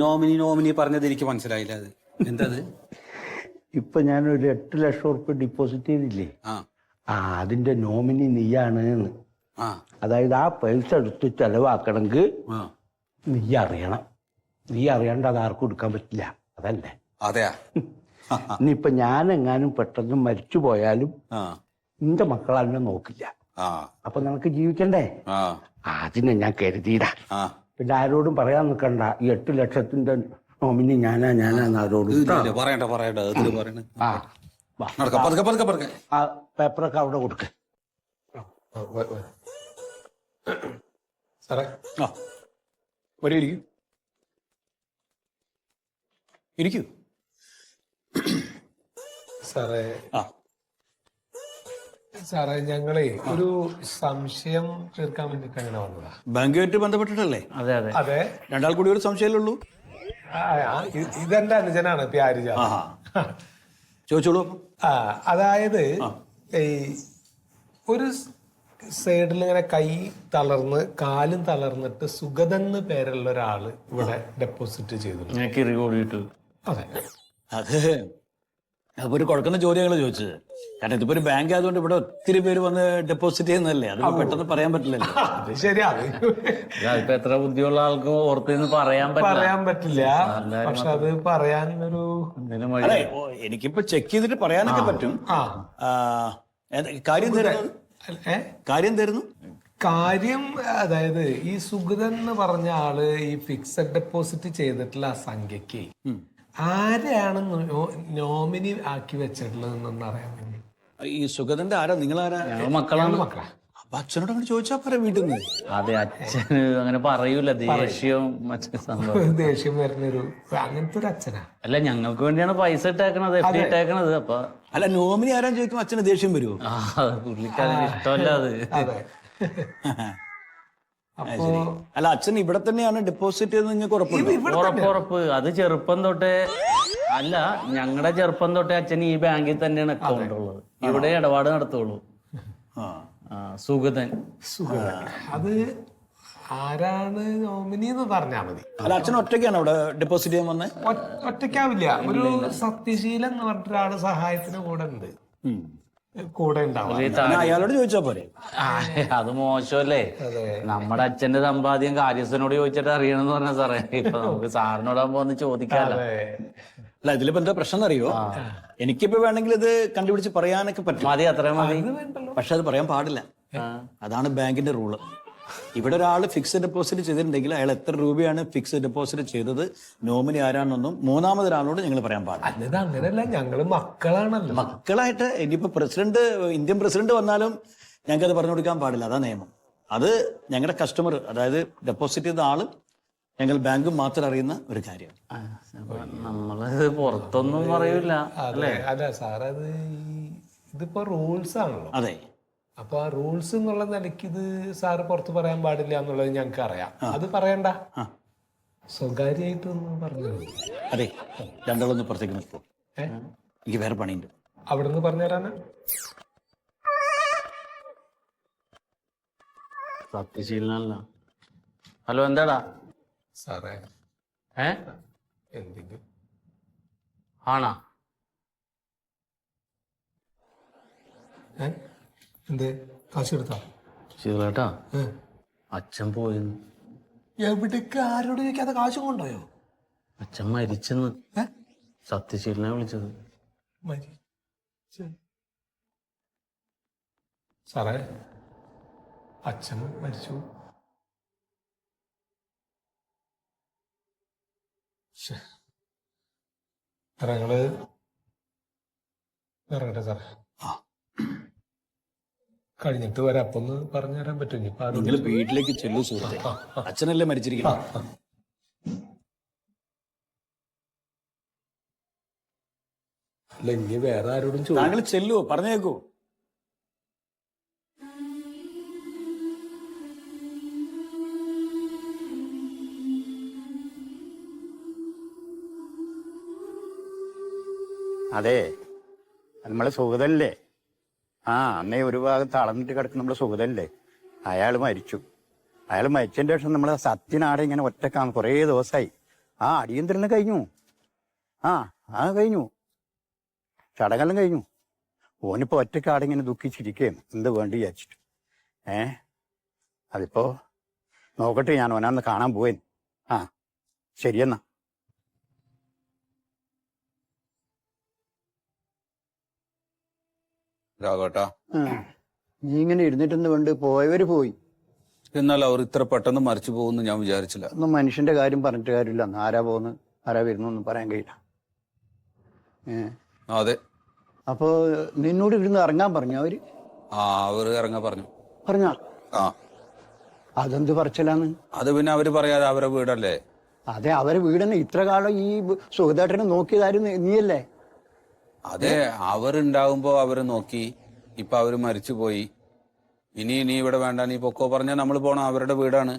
നോമിനി പറഞ്ഞത് എനിക്ക് മനസ്സിലായില്ല. അത് എന്താ? ഇപ്പൊ ഞാനൊരു 8 ലക്ഷം ഉറുപ്പ് ഡിപ്പോസിറ്റ് ചെയ്തില്ലേ, അതിന്റെ നോമിനി നീയാണ്. അതായത് ആ പൈസ എടുത്ത് ചെലവാക്കണമെങ്കിൽ നീ അറിയണം. നീ അറിയാണ്ട് അത് ആർക്കും എടുക്കാൻ പറ്റില്ല. അതല്ലേ? അതെയാ. ഇനിയിപ്പൊ ഞാനെങ്ങാനും പെട്ടെന്ന് മരിച്ചു പോയാലും നിന്റെ മക്കളെന്നെ നോക്കില്ല. അപ്പൊ നിനക്ക് ജീവിക്കണ്ടേ? അതിനെ ഞാൻ കരുതിയിടാ. പിന്നെ ആരോടും പറയാൻ നിൽക്കണ്ട ഈ 8 ലക്ഷത്തിന്റെ നോമിനി ഞാനാന്ന് ആരോടും പറയണ്ട. ആ പേപ്പറൊക്കെ അവിടെ കൊടുക്ക. സാറേ ഇരിക്കൂ. സാറേ ഞങ്ങളെ ഒരു സംശയം തീർക്കാൻ വേണ്ടിട്ട് അങ്ങനെ വന്നതാ. ബാങ്കുമായിട്ട് ബന്ധപ്പെട്ടിട്ടല്ലേ? അതെ അതെ അതെ. രണ്ടാൾ കൂടി ഒരു സംശയമല്ലേ? ഇതെന്റെ അനുജനാണ് പ്യാരിജ. ചോദിച്ചോളൂ. അതായത് ഈ ഒരു സൈഡിൽ ഇങ്ങനെ കൈ തളർന്ന് കാലും തളർന്നിട്ട് സുഗതൻ എന്ന് പേരുള്ള ഒരാള് ഇവിടെ ഡെപ്പോസിറ്റ് ചെയ്തു. അതെ. അത് അപ്പൊ ഒരു കുഴക്കുന്ന ചോദ്യങ്ങൾ ചോദിച്ചത്. കാരണം ഇതിപ്പോ ഒരു ബാങ്ക് ആയതുകൊണ്ട് ഇവിടെ ഒത്തിരി പേര് വന്ന് ഡെപ്പോസിറ്റ് ചെയ്യുന്നതല്ലേ, അത് പെട്ടെന്ന് പറയാൻ പറ്റില്ലല്ലോ. ശരിയാണ്. ഇപ്പൊ എത്ര ബുദ്ധിയുള്ള ആൾക്കും ഓർത്തിന്ന് പറയാൻ പറ്റില്ല. പക്ഷെ അത് പറയാൻ ഒരു എനിക്കിപ്പോ ചെക്ക് ചെയ്തിട്ട് പറയാനൊക്കെ പറ്റും. കാര്യം തരുന്നു. കാര്യം അതായത് ഈ സുഗതൻ എന്ന് പറഞ്ഞ ആള് ഈ ഫിക്സഡ് ഡെപ്പോസിറ്റ് ചെയ്തിട്ടുള്ള ആ സംഖ്യക്ക് ആരെയാണ് നോമിനി ആക്കി വെച്ചിട്ടുള്ളതെന്നൊന്ന് അറിയാൻ വേണ്ടി. ഈ സുഗതന്റെ ആരാ? നിങ്ങളാരാ? മക്കളാണ്. അപ്പൊ അച്ഛനോട് അങ്ങനെ ചോദിച്ചാ പറയാം വീട്ടിൽ നിന്ന്. അതെ, അച്ഛന് അങ്ങനെ പറയൂല. ദേഷ്യം വരുന്നൊരു അങ്ങനത്തെ ഒരു അച്ഛനാ. അല്ല, ഞങ്ങൾക്ക് വേണ്ടിയാണ് പൈസ ഇട്ടേക്കണത്, ഇട്ടേക്കണത്. അപ്പൊ അല്ല, നോമിനി ആരാന്ന് ചോദിക്കുമ്പോ അച്ഛന് ദേഷ്യം വരുമോ? പുള്ളിക്കാരന് ഇഷ്ടമല്ല അത്. അല്ല, അച്ഛൻ ഇവിടെ തന്നെയാണ് ഡെപ്പോസിറ്റ് ചെയ്ത് നിങ്ങൾക്ക് ഉറപ്പ്. അത് ചെറുപ്പം തൊട്ടേ അല്ല, ഞങ്ങളുടെ ചെറുപ്പം തൊട്ടേ അച്ഛൻ ഈ ബാങ്കിൽ തന്നെയാണ് അക്കൗണ്ട് ഉള്ളത്. ഇവിടെ ഇടപാട് നടത്തുള്ളൂ. സുഗതൻ. അത് ആരാണ് നോമിനി എന്ന് പറഞ്ഞാൽ മതി. അല്ല, അച്ഛൻ ഒറ്റയ്ക്കാണ് അവിടെ ഡെപ്പോസിറ്റ് ചെയ്യാൻ വന്നത്? ഒറ്റയ്ക്കാവില്ല. ഒരു സത്യശീലൻ എന്ന് പറഞ്ഞിട്ട് ഒരാള് സഹായത്തിന് കൂടെ ഉണ്ട്. കൂടെ ഉണ്ടാവാം. പിന്നെ അയാളോട് ചോദിച്ചാ പോരെ. ആ, അത് മോശമല്ലേ? നമ്മുടെ അച്ഛന്റെ സമ്പാദ്യം കാര്യസ്ഥനോട് ചോദിച്ചിട്ട് അറിയണമെന്ന് പറഞ്ഞ സാറേ. ഇപ്പൊ നമുക്ക് സാറിനോടാകുമ്പോ ഒന്ന് ചോദിക്കാല്ലോ. അല്ല ഇതിലിപ്പോ എന്താ പ്രശ്നം എന്നറിയോ? എനിക്കിപ്പോ വേണമെങ്കിൽ ഇത് കണ്ടുപിടിച്ച് പറയാനൊക്കെ പറ്റും. മതി, അത്രയും മതി. പക്ഷെ അത് പറയാൻ പാടില്ല. അതാണ് ബാങ്കിന്റെ റൂള്. ഇവിടെ ഒരാൾ ഫിക്സ്ഡ് ഡെപ്പോസിറ്റ് ചെയ്തിട്ടുണ്ടെങ്കിൽ അയാൾ എത്ര രൂപയാണ് ഫിക്സ്ഡ് ഡെപ്പോസിറ്റ് ചെയ്തത്, നോമിനി ആരാണെന്നൊന്നും മൂന്നാമതൊരാളോട് ഞങ്ങൾ പറയാൻ പാടില്ല. അല്ലത് അങ്ങനെയല്ല, ഞങ്ങള് മക്കളാണല്ലോ. മക്കളായിട്ട് ഇനിയിപ്പോ ഇന്ത്യൻ പ്രസിഡന്റ് വന്നാലും ഞങ്ങൾക്ക് അത് പറഞ്ഞു കൊടുക്കാൻ പാടില്ല. അതാ നിയമം. അത് ഞങ്ങളുടെ കസ്റ്റമർ, അതായത് ഡെപ്പോസിറ്റ് ചെയ്ത ആള് ഞങ്ങൾ ബാങ്കും മാത്രം അറിയുന്ന ഒരു കാര്യം. നമ്മളത് പുറത്തൊന്നും പറയൂല അതെ. അല്ല സാർ, അത് ഇതിപ്പോ റൂൾസ് ആണല്ലോ. അതെ. അപ്പൊ ആ റൂൾസ് എന്നുള്ള നിലയ്ക്ക് ഇത് സാറ് പുറത്ത് പറയാൻ പാടില്ല എന്നുള്ളത് ഞങ്ങൾക്ക് അറിയാം. അത് പറയണ്ട, സ്വകാര്യമായിട്ടൊന്നും പറഞ്ഞു. അതെ, രണ്ടാളൊന്ന് പുറത്തേക്ക് നിർത്തും. എനിക്ക് വേറെ പണിയുണ്ട്. അവിടെ നിന്ന് പറഞ്ഞുതരാനാ? സത്യശീലനല്ല. ഹലോ, എന്താടാ സാറേ? ഏ എന്തെങ്കിലും ആണാ? എന്ത് കാശ് എടുത്താ? ശീലേട്ടാ, അച്ഛൻ പോയെന്ന്. എവിടേക്ക്? ആരോട് ചോദിക്കാതെ കാശും കൊണ്ടുപോയോ? അച്ഛൻ മരിച്ചെന്ന്. സത്യശീലനെ വിളിച്ചത്. സാറേ, അച്ഛൻ മരിച്ചു. ഞങ്ങള് ഇറങ്ങട്ടെ സാറേ? കഴിഞ്ഞിട്ട് വരാം. അപ്പൊ ഒന്ന് പറഞ്ഞു തരാൻ പറ്റും? നിങ്ങൾ വീട്ടിലേക്ക് ചെല്ലു സുഹൃത്തെ. അച്ഛനല്ലേ മരിച്ചിരിക്കുന്നത്. അല്ല, ഇനി വേറെ ആരോടും താങ്കൾ ചെല്ലുവോ? പറഞ്ഞേക്കൂ. അതെ, നമ്മളെ സുഗതല്ലേ? അന്നേ ഒരു ഭാഗത്ത് അളന്നിട്ട് കിടക്കുന്ന നമ്മളെ സുഗതല്ലേ? അയാൾ മരിച്ചു. അയാൾ മരിച്ചതിന്റെ ശേഷം നമ്മളെ സത്യനാടെ ഇങ്ങനെ ഒറ്റക്കാണ് കുറേ ദിവസമായി. അടിയന്തരം കഴിഞ്ഞു. കഴിഞ്ഞു, ചടങ്ങെല്ലാം കഴിഞ്ഞു. ഓനിപ്പോ ഒറ്റക്കാടെ ഇങ്ങനെ ദുഃഖിച്ചിരിക്കുകയാണ്, എന്ത് വേണ്ടി വിചാരിച്ചിട്ട്. അതിപ്പോ നോക്കട്ടെ, ഞാൻ ഓനാന്ന് കാണാൻ പോവേൻ. ശരിയെന്നാ. രാഘവട്ടാ, നീ ഇങ്ങനെ ഇരുന്നിട്ടെന്ന് വേണ്ട, പോയവര് പോയി. എന്നാൽ അവർ ഇത്ര പെട്ടെന്ന് മരിച്ചു പോകുമെന്ന് ഞാൻ വിചാരിച്ചില്ല. ഒന്നും മനുഷ്യന്റെ കാര്യം പറഞ്ഞിട്ട് കാര്യമില്ല. ആരാ പോകുന്നു ആരാ വരുന്നൊന്നും പറയാൻ കഴിയില്ല. അതെ. അപ്പൊ നിന്നോട് ഇരുന്ന് ഇറങ്ങാൻ പറഞ്ഞു അവര്? അവര് ഇറങ്ങാൻ പറഞ്ഞു. പറഞ്ഞാ? അതെന്ത് പറച്ചിലാന്ന്? അത് പിന്നെ അവര് പറയാതെ അവരെ വീടല്ലേ. അതെ, അവരെ വീടന്നെ. ഇത്ര കാലം ഈ സുഗതേട്ടനെ നോക്കിയതായിരുന്നു നീയല്ലേ? അതെ, അവരുണ്ടാവുമ്പോ അവര് നോക്കി. ഇപ്പൊ അവര് മരിച്ചുപോയി. ഇനി നീ ഇവിടെ വേണ്ട, നീ പൊക്കോ പറഞ്ഞാൽ നമ്മൾ പോണം. അവരുടെ വീടാണ്.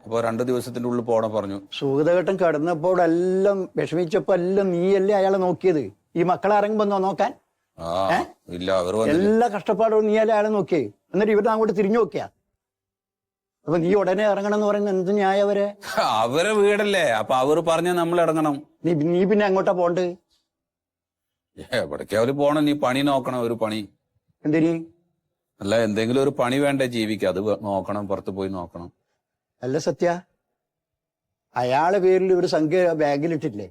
അപ്പൊ 2 ദിവസത്തിന്റെ ഉള്ളിൽ പോണം പറഞ്ഞു. സുഗതേട്ടൻ കിടന്നപ്പോഴെല്ലാം വിഷമിച്ചപ്പോ എല്ലാം നീയല്ലേ അയാളെ നോക്കിയത്? ഈ മക്കളെ ഇറങ്ങുമ്പോ നോക്കാൻ? ഇല്ല, അവർ എല്ലാ കഷ്ടപ്പാടും നീയല്ലേ അയാളെ നോക്കിയേ? എന്നിട്ട് ഇവിടെ അങ്ങോട്ട് തിരിഞ്ഞു നോക്കിയാ? അപ്പൊ നീ ഉടനെ ഇറങ്ങണം എന്ന് പറയുന്നത് എന്ത് ന്യായം? അവരെ വീടല്ലേ, അപ്പൊ അവര് പറഞ്ഞ നമ്മൾ ഇറങ്ങണം. നീ പിന്നെ അങ്ങോട്ടാ പോണ്ട്? എവിടേക്ക് അവര് പോണം? നീ പണി നോക്കണം, ഒരു പണി. എന്തിനീ? അല്ല, എന്തെങ്കിലും ഒരു പണി വേണ്ടേ ജീവിക്കുക? അത് നോക്കണം, പുറത്ത് പോയി നോക്കണം. അല്ല സത്യ, അയാളെ പേരിൽ ഒരു സംഖ്യ ബാങ്കിലിട്ടില്ലേ?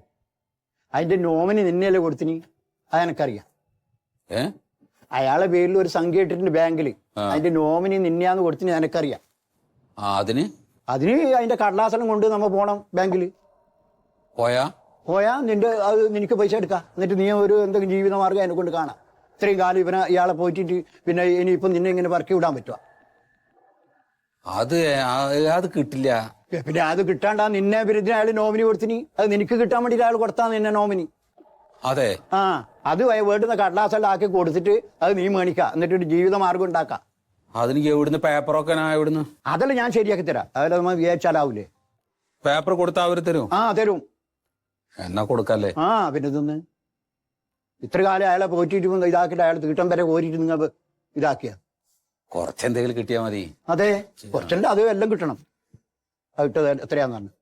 അതിന്റെ നോമിനി നിന്നെയല്ലേ കൊടുത്തിനി? അതെനക്കറിയാം. അയാളെ പേരിൽ ഒരു സംഖ്യ ഇട്ടിട്ടുണ്ട് ബാങ്കില്. അതിന്റെ നോമിനി നിന്നെയാന്ന് കൊടുത്തിനി, എനക്കറിയാം. അതിന് അതിന്റെ കടലാസനം കൊണ്ട് നമ്മ പോണം ബാങ്കില്. പോയാ നിനക്ക് പൈസ എടുക്കാം. എന്നിട്ട് നീ ഒരു എന്തെങ്കിലും ജീവിതമാർഗം അതിനെ കൊണ്ട് കാണാം. ഇത്രയും കാലം ഇയാളെ പോയിട്ട് പിന്നെ ഇനിയിപ്പം നിന്നെ ഇങ്ങനെ പറക്കി വിടാൻ പറ്റുക? അത് കിട്ടില്ല. പിന്നെ അത് കിട്ടാണ്ടാ നിന്നെ പിന്നെ അയാൾ നോമിനി കൊടുത്തിനി. അത് നിനക്ക് കിട്ടാൻ വേണ്ടി അയാൾ കൊടുത്താ നിന്നെ നോമിനി. അതെ. അത് വേണ്ടുന്ന കടലാസെല്ലാം ആക്കി കൊടുത്തിട്ട് അത് നീ മേണിക്കാം. എന്നിട്ട് ഒരു ജീവിതമാർഗം ഉണ്ടാക്കാം. അതിന് എവിടുന്ന് പേപ്പറൊക്കെ എവിടുന്ന്? അതെല്ലാം ഞാൻ ശരിയാക്കി തരാം. അതെല്ലാം നമ്മൾ വിചാരിച്ചാലാവൂലേ? പേപ്പർ കൊടുത്താ അവര് തരും? തരും. എന്നാ കൊടുക്കല്ലേ? പിന്നെ ഇതൊന്ന് ഇത്ര കാലം അയാളെ പോറ്റിട്ട് ഇതാക്കിട്ട് അയാൾ തീട്ടം വരെ കോരിട്ട് നിങ്ങൾ ഇതാക്കിയ കുറച്ചെന്തെങ്കിലും കിട്ടിയാ മതി. അതെ, കുറച്ചല്ല, അത് എല്ലാം കിട്ടണം. അത് ഇട്ടത് എത്രയാന്ന് പറഞ്ഞു.